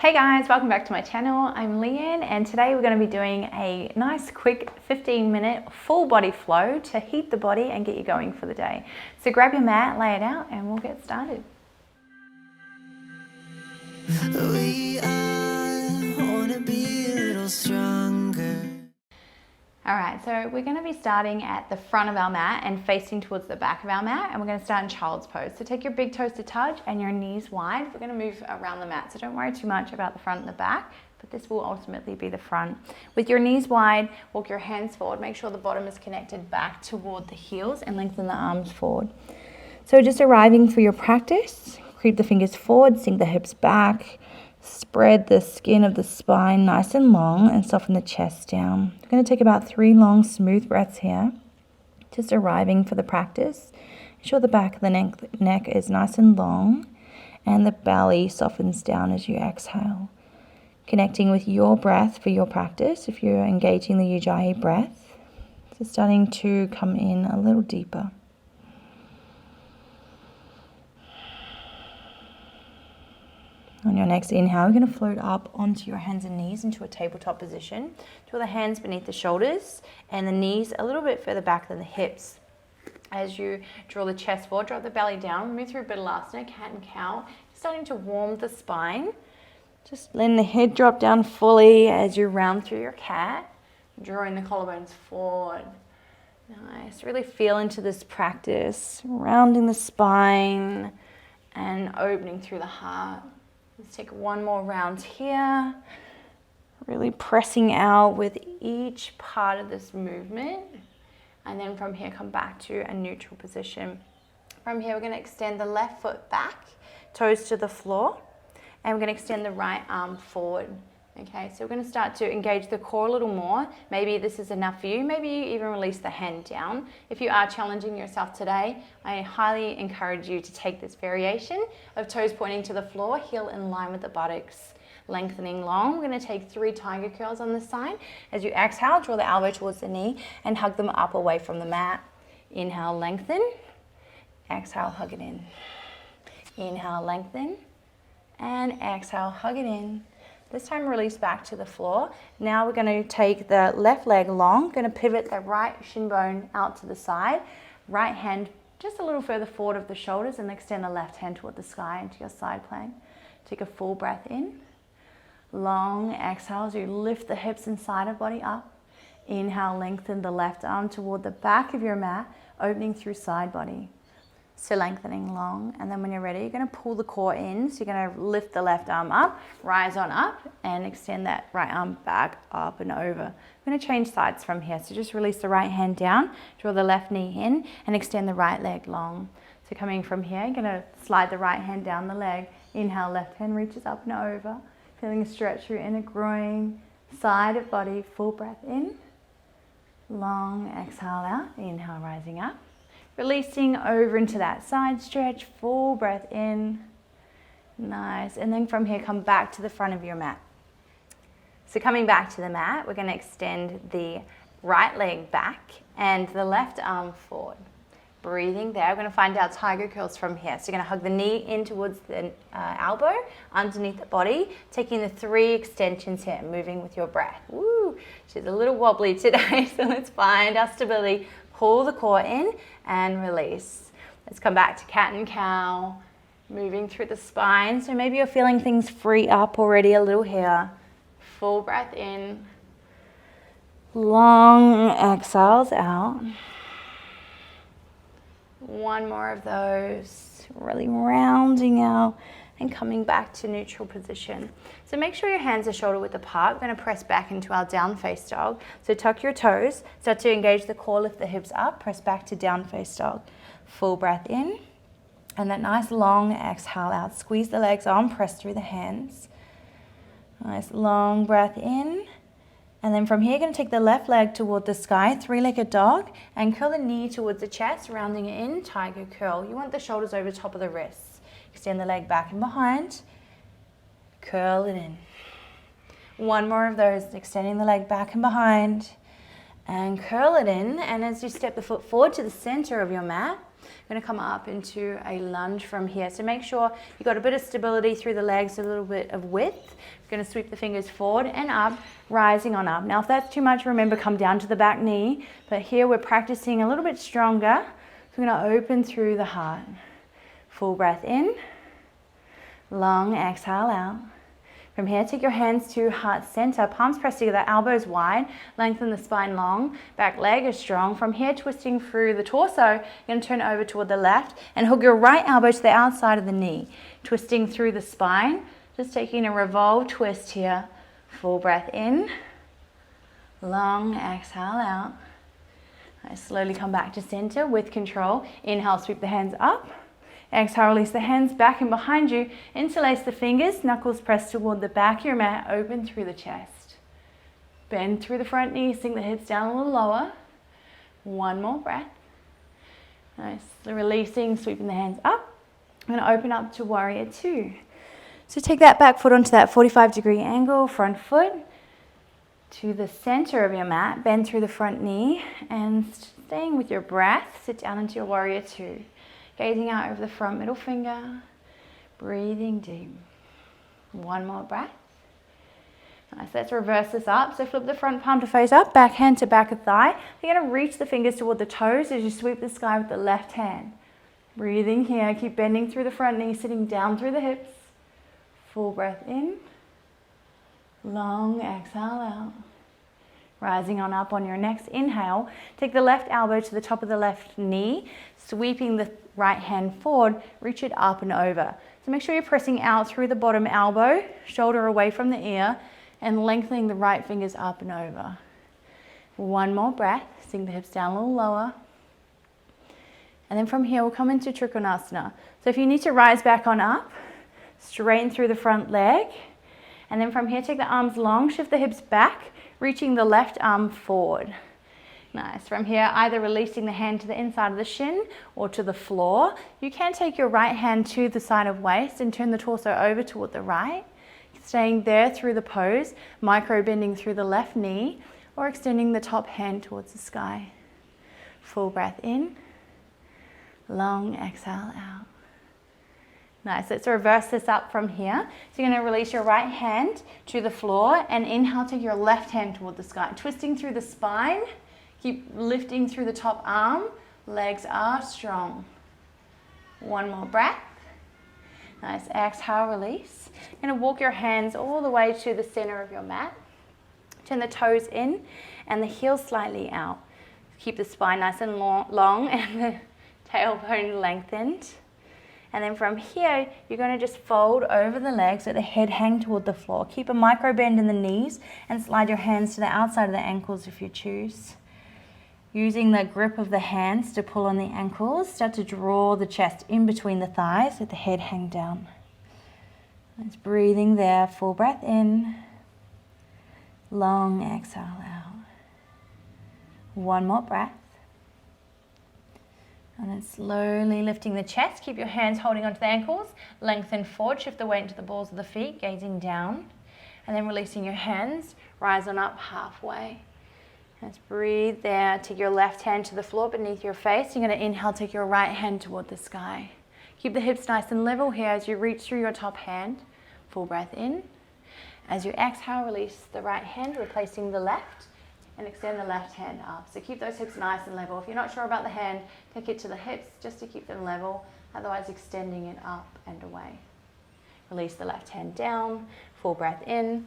Hey guys, welcome back to my channel. I'm Leanne and today we're going to be doing a nice quick 15-minute full body flow to heat the body and get you going for the day. So grab your mat, lay it out and we'll get started. We want to be a little stronger. Alright, so we're going to be starting at the front of our mat and facing towards the back of our mat, and we're going to start in child's pose. So take your big toes to touch and your knees wide. We're going to move around the mat, so don't worry too much about the front and the back, but this will ultimately be the front. With your knees wide, walk your hands forward. Make sure the bottom is connected back toward the heels and lengthen the arms forward. So just arriving for your practice, creep the fingers forward, sink the hips back. Spread the skin of the spine nice and long and soften the chest down. We're going to take about 3 long, smooth breaths here. Just arriving for the practice. Ensure the back of the neck is nice and long and the belly softens down as you exhale. Connecting with your breath for your practice if you're engaging the Ujjayi breath. So starting to come in a little deeper. On your next inhale, you're going to float up onto your hands and knees into a tabletop position. Draw the hands beneath the shoulders and the knees a little bit further back than the hips. As you draw the chest forward, drop the belly down, move through Baddhalasana, cat and cow. Starting to warm the spine. Just letting the head drop down fully as you round through your cat. Drawing the collarbones forward. Nice. Really feel into this practice. Rounding the spine and opening through the heart. Let's take one more round here. Really pressing out with each part of this movement. And then from here, come back to a neutral position. From here, we're going to extend the left foot back, toes to the floor. And we're going to extend the right arm forward. Okay, so we're going to start to engage the core a little more. Maybe this is enough for you. Maybe you even release the hand down. If you are challenging yourself today, I highly encourage you to take this variation of toes pointing to the floor, heel in line with the buttocks, lengthening long. We're going to take 3 tiger curls on this side. As you exhale, draw the elbow towards the knee and hug them up away from the mat. Inhale, lengthen. Exhale, hug it in. Inhale, lengthen. And exhale, hug it in. This time release back to the floor. Now we're going to take the left leg long, going to pivot the right shin bone out to the side. Right hand just a little further forward of the shoulders and extend the left hand toward the sky into your side plank. Take a full breath in. Long exhale as you lift the hips and side of body up. Inhale, lengthen the left arm toward the back of your mat, opening through side body. So lengthening long, and then when you're ready, you're going to pull the core in. So you're going to lift the left arm up, rise on up, and extend that right arm back up and over. I'm going to change sides from here. So just release the right hand down, draw the left knee in, and extend the right leg long. So coming from here, you're going to slide the right hand down the leg. Inhale, left hand reaches up and over. Feeling a stretch through inner groin, side of body, full breath in. Long exhale out, inhale, rising up. Releasing over into that side stretch, full breath in. Nice. And then from here, come back to the front of your mat. So coming back to the mat, we're going to extend the right leg back and the left arm forward. Breathing there. We're going to find our tiger curls from here. So you're going to hug the knee in towards the elbow, underneath the body, taking the 3 extensions here, moving with your breath. Woo! She's a little wobbly today, so let's find our stability. Pull the core in and release. Let's come back to cat and cow, moving through the spine. So maybe you're feeling things free up already a little here. Full breath in. Long exhales out. One more of those. Really rounding out and coming back to neutral position. So make sure your hands are shoulder width apart. We're going to press back into our down face dog. So tuck your toes, start to engage the core, lift the hips up, press back to down face dog. Full breath in, and that nice long exhale out. Squeeze the legs on, press through the hands. Nice long breath in, and then from here, you're going to take the left leg toward the sky, 3-legged dog, and curl the knee towards the chest, rounding it in, tiger curl. You want the shoulders over top of the wrists. Extend the leg back and behind. Curl it in. One more of those, extending the leg back and behind. And curl it in. And as you step the foot forward to the center of your mat, I'm going to come up into a lunge from here. So make sure you've got a bit of stability through the legs, a little bit of width. We're going to sweep the fingers forward and up, rising on up. Now, if that's too much, remember, come down to the back knee. But here we're practicing a little bit stronger. So we're going to open through the heart. Full breath in. Long exhale out. From here, take your hands to heart center, palms pressed together, elbows wide, lengthen the spine long, back leg is strong. From here, twisting through the torso, you're going to turn over toward the left and hook your right elbow to the outside of the knee, twisting through the spine, just taking a revolve twist here. Full breath in, long exhale out. I slowly come back to center with control. Inhale, sweep the hands up. Exhale, release the hands back and behind you. Interlace the fingers, knuckles pressed toward the back of your mat, open through the chest. Bend through the front knee, sink the hips down a little lower. One more breath. Nice. Releasing, sweeping the hands up. I'm going to open up to warrior two. So take that back foot onto that 45-degree angle, front foot to the center of your mat. Bend through the front knee and staying with your breath, sit down into your warrior two. Gazing out over the front middle finger, breathing deep. One more breath. Nice, let's reverse this up. So flip the front palm to face up, back hand to back of thigh. You're going to reach the fingers toward the toes as you sweep the sky with the left hand. Breathing here, keep bending through the front knee, sitting down through the hips. Full breath in. Long exhale out. Rising on up on your next inhale, take the left elbow to the top of the left knee, sweeping the right hand forward, reach it up and over. So make sure you're pressing out through the bottom elbow, shoulder away from the ear, and lengthening the right fingers up and over. One more breath, sink the hips down a little lower. And then from here, we'll come into Trikonasana. So if you need to rise back on up, straighten through the front leg. And then from here, take the arms long, shift the hips back, reaching the left arm forward. Nice. From here, either releasing the hand to the inside of the shin or to the floor. You can take your right hand to the side of waist and turn the torso over toward the right. Staying there through the pose, micro bending through the left knee or extending the top hand towards the sky. Full breath in. Long exhale out. Nice, let's reverse this up from here. So you're going to release your right hand to the floor and inhale, take your left hand toward the sky. Twisting through the spine, keep lifting through the top arm. Legs are strong. One more breath. Nice, exhale, release. You're going to walk your hands all the way to the center of your mat. Turn the toes in and the heels slightly out. Keep the spine nice and long and the tailbone lengthened. And then from here, you're going to just fold over the legs, let the head hang toward the floor. Keep a micro bend in the knees and slide your hands to the outside of the ankles if you choose. Using the grip of the hands to pull on the ankles, start to draw the chest in between the thighs, let the head hang down. Let's breathing there, full breath in, long exhale out. One more breath. And then slowly lifting the chest, keep your hands holding onto the ankles, lengthen forward, shift the weight into the balls of the feet, gazing down, and then releasing your hands, rise on up halfway. Let's breathe there, take your left hand to the floor beneath your face. You're going to inhale, take your right hand toward the sky. Keep the hips nice and level here as you reach through your top hand. Full breath in. As you exhale, release the right hand, replacing the left. And extend the left hand up. So keep those hips nice and level. If you're not sure about the hand, take it to the hips just to keep them level, otherwise extending it up and away. Release the left hand down, full breath in,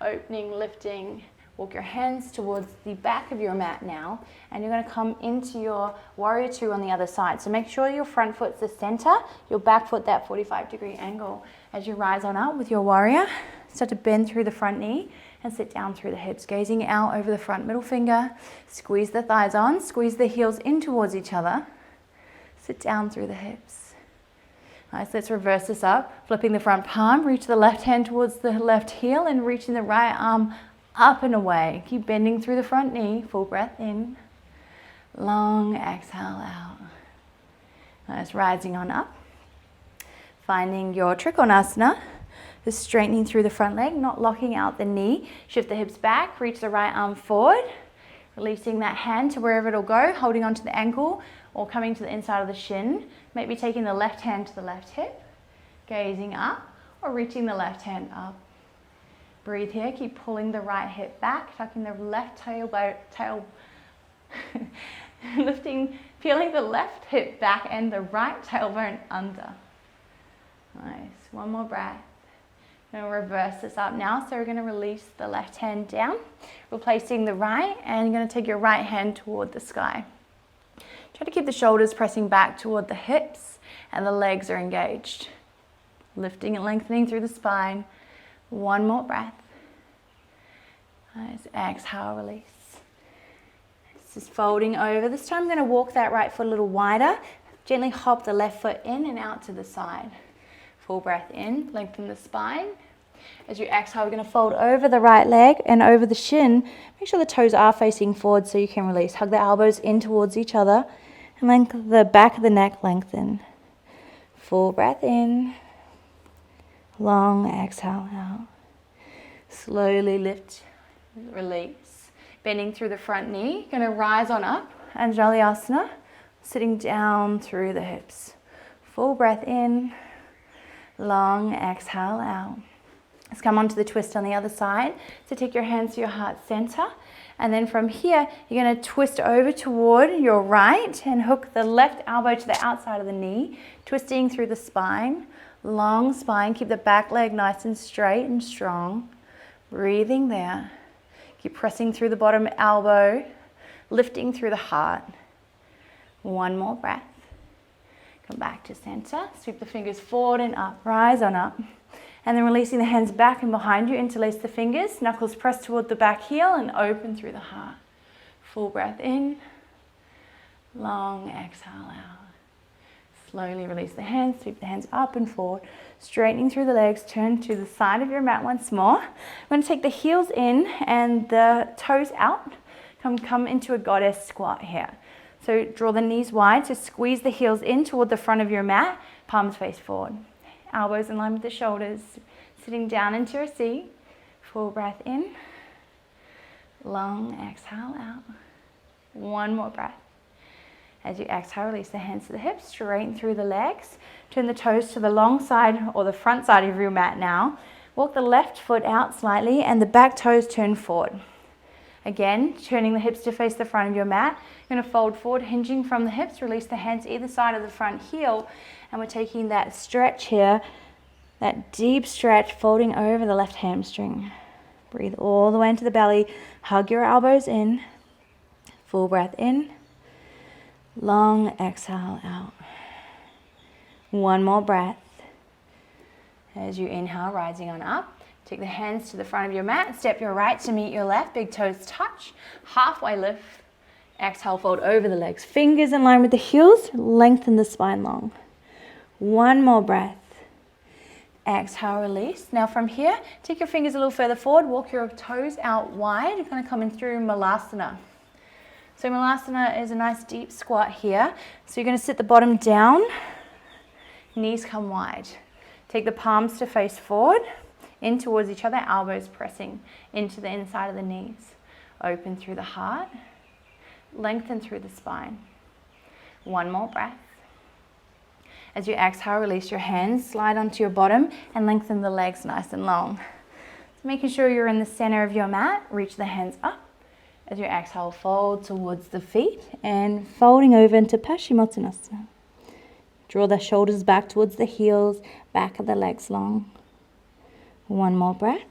opening, lifting. Walk your hands towards the back of your mat now, and you're going to come into your warrior two on the other side. So make sure your front foot's the center, your back foot that 45-degree angle. As you rise on up with your warrior, start to bend through the front knee and sit down through the hips, gazing out over the front middle finger. Squeeze the thighs on, squeeze the heels in towards each other. Sit down through the hips. Nice, let's reverse this up. Flipping the front palm, reach the left hand towards the left heel and reaching the right arm up and away. Keep bending through the front knee, full breath in. Long exhale out. Nice, rising on up. Finding your Trikonasana. Just straightening through the front leg, not locking out the knee. Shift the hips back, reach the right arm forward. Releasing that hand to wherever it'll go, holding onto the ankle or coming to the inside of the shin. Maybe taking the left hand to the left hip, gazing up, or reaching the left hand up. Breathe here, keep pulling the right hip back, tucking the left lifting, peeling the left hip back and the right tailbone under. Nice, one more breath. I'm going to reverse this up now, so we're going to release the left hand down, replacing the right, and you're going to take your right hand toward the sky. Try to keep the shoulders pressing back toward the hips and the legs are engaged. Lifting and lengthening through the spine. One more breath. Nice. Exhale, release. Just folding over. This time I'm going to walk that right foot a little wider. Gently hop the left foot in and out to the side. Full breath in, lengthen the spine. As you exhale, we're going to fold over the right leg and over the shin. Make sure the toes are facing forward so you can release. Hug the elbows in towards each other and lengthen the back of the neck, lengthen. Full breath in. Long exhale out. Slowly lift, release. Bending through the front knee. Going to rise on up, Anjali Asana. Sitting down through the hips. Full breath in. Long exhale out. Let's come onto the twist on the other side. So take your hands to your heart center. And then from here, you're going to twist over toward your right and hook the left elbow to the outside of the knee, twisting through the spine. Long spine. Keep the back leg nice and straight and strong. Breathing there. Keep pressing through the bottom elbow, lifting through the heart. One more breath. Come back to center. Sweep the fingers forward and up. Rise on up. And then releasing the hands back and behind you, interlace the fingers, knuckles press toward the back heel and open through the heart. Full breath in, long exhale out. Slowly release the hands, sweep the hands up and forward, straightening through the legs, turn to the side of your mat once more. I'm going to take the heels in and the toes out. Come into a goddess squat here. So draw the knees wide, so squeeze the heels in toward the front of your mat, palms face forward. Elbows in line with the shoulders, sitting down into a C. Full breath in, long exhale out. One more breath. As you exhale, release the hands to the hips, straighten through the legs. Turn the toes to the long side or the front side of your mat now. Walk the left foot out slightly and the back toes turn forward. Again, turning the hips to face the front of your mat. You're going to fold forward, hinging from the hips. Release the hands either side of the front heel. And we're taking that stretch here, that deep stretch, folding over the left hamstring. Breathe all the way into the belly. Hug your elbows in. Full breath in. Long exhale out. One more breath. As you inhale, rising on up. Take the hands to the front of your mat. Step your right to meet your left. Big toes touch. Halfway lift. Exhale, fold over the legs. Fingers in line with the heels. Lengthen the spine long. One more breath. Exhale, release. Now from here, take your fingers a little further forward. Walk your toes out wide. You're going to come in through Malasana. So Malasana is a nice deep squat here. So you're going to sit the bottom down. Knees come wide. Take the palms to face forward. In towards each other, elbows pressing into the inside of the knees. Open through the heart. Lengthen through the spine. One more breath. As you exhale, release your hands, slide onto your bottom and lengthen the legs nice and long. So making sure you're in the center of your mat, reach the hands up. As you exhale, fold towards the feet and folding over into Paschimottanasana. Draw the shoulders back towards the heels, back of the legs long. One more breath.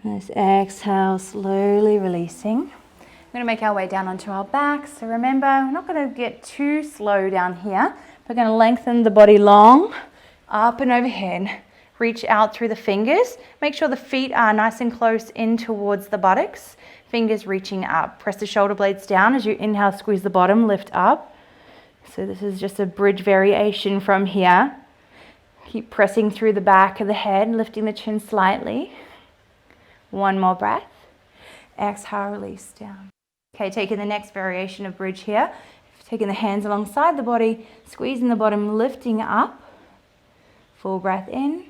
Nice exhale, slowly releasing. We're going to make our way down onto our backs. So remember, we're not going to get too slow down here. We're going to lengthen the body long, up and overhead. Reach out through the fingers. Make sure the feet are nice and close in towards the buttocks. Fingers reaching up. Press the shoulder blades down. As you inhale, squeeze the bottom, lift up. So this is just a bridge variation from here. Keep pressing through the back of the head, lifting the chin slightly. One more breath. Exhale, release down. Okay, taking the next variation of bridge here. Taking the hands alongside the body, squeezing the bottom, lifting up. Full breath in.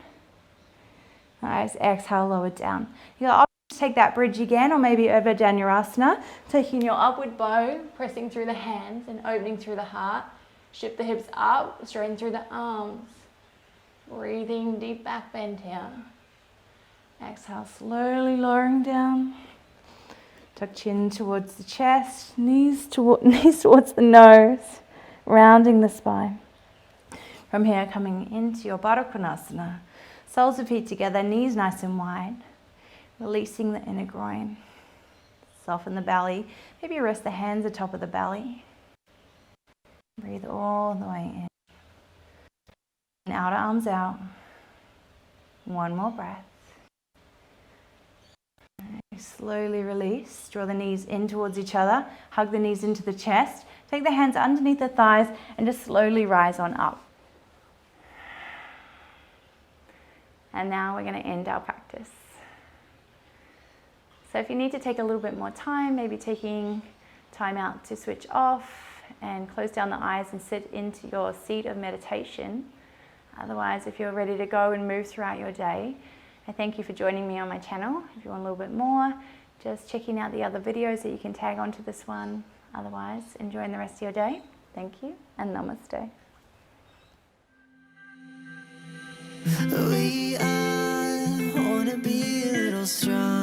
Nice, exhale, lower down. You got options to take that bridge again, or maybe over Dhanurasana, taking your upward bow, pressing through the hands and opening through the heart. Shift the hips up, straighten through the arms. Breathing, deep back bend here. Exhale, slowly lowering down. Tuck chin towards the chest, knees towards the nose, rounding the spine. From here, coming into your Baddha Konasana. Soles of feet together, knees nice and wide. Releasing the inner groin. Soften the belly. Maybe rest the hands atop of the belly. Breathe all the way in. And outer arms out. One more breath. Slowly release. Draw the knees in towards each other. Hug the knees into the chest. Take the hands underneath the thighs and just slowly rise on up. And now we're going to end our practice. So if you need to take a little bit more time, maybe taking time out to switch off and close down the eyes and sit into your seat of meditation. Otherwise, if you're ready to go and move throughout your day, I thank you for joining me on my channel. If you want a little bit more, just checking out the other videos that you can tag onto this one. Otherwise, enjoying the rest of your day. Thank you and namaste. We all wanna be a little strong.